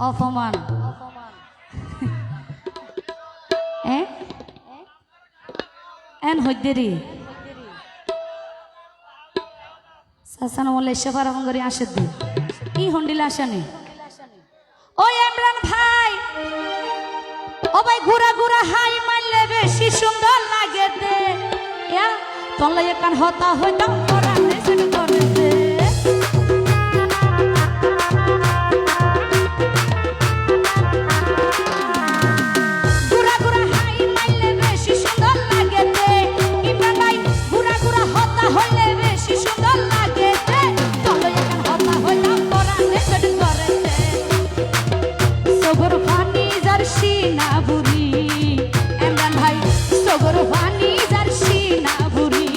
অপমান এন হইদেরি সাসান বলে এসে পারাম করে আসে দি ই হন্ডিলা আসেনি ও ইমরান ভাই ও ভাই ঘুরা ঘুরা হাই মারলে বেশি সুন্দর লাগে দে ইয়া তোলা একান হতা হইতাম পরানে সেট করে দে ঘুরা ঘুরা হাই মারলে বেশি সুন্দর লাগে দে ইমরান ভাই ঘুরা ঘুরা হতা হইলে বেশি সুন্দর লাগে দে তোলা একান হতা হইতাম পরানে সেট করে দে সগর পানি জার্সি না বুড়ি ইমরান ভাই সগর পানি জার্সি না বুড়ি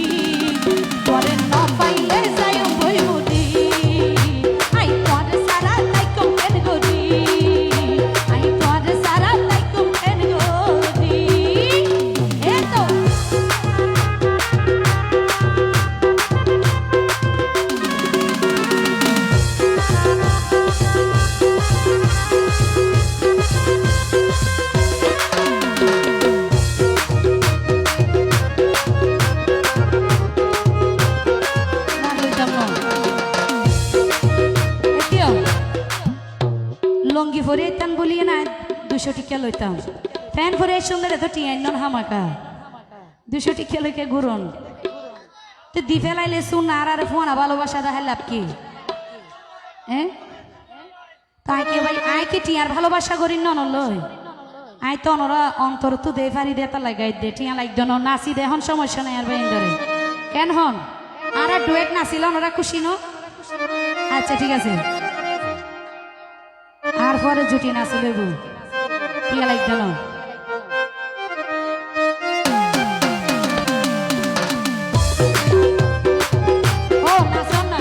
তোরে না পাইলে যাই বই মুদি আই তোর সারা তাই কমেন গরি আই তোর সারা তাই কমেন গরি এ তো লঙ্গি ভরে তান বলিয়ে না 200 টিকা লইতাম ফ্যান ভরে সুন্দর এত টিয়াই নন হামাকা 200 টিকা লইকে ঘুরন তো দি ফেলাইলে শুন আর ফোন ভালোবাসা দেখা লাভ কি হ্যাঁ তাই কি ভাই আই কি টিয়ার ভালোবাসা করি নন লই আই তো ওরা অন্তর তো দে ফারি দে তা লাগাই দে টিয়া লাগদ ন নাচি দে হন সমস্যা নাই আর বাইন ধরে কেন হন আর ডুয়েট নাচিল ওরা খুশি ন আচ্ছা ঠিক আছে আর পরে জুটি নাচে লইব টিয়া লাগদ ন ও নাচন না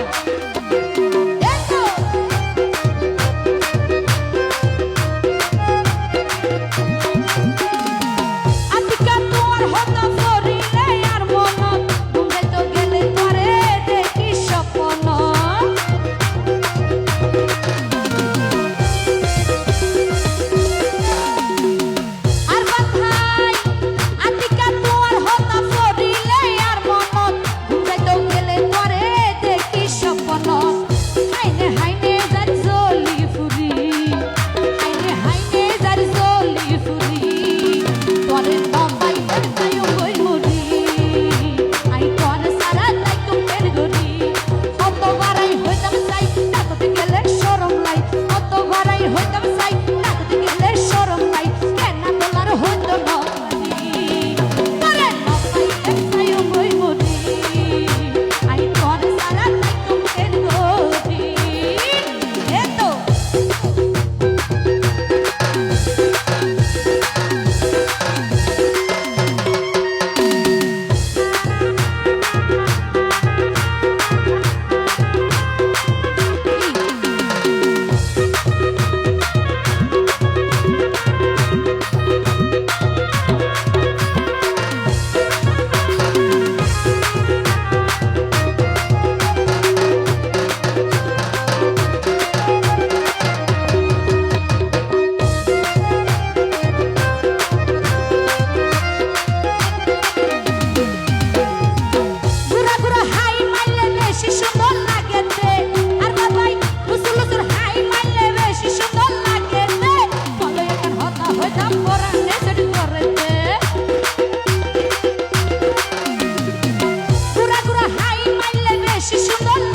সুন্দর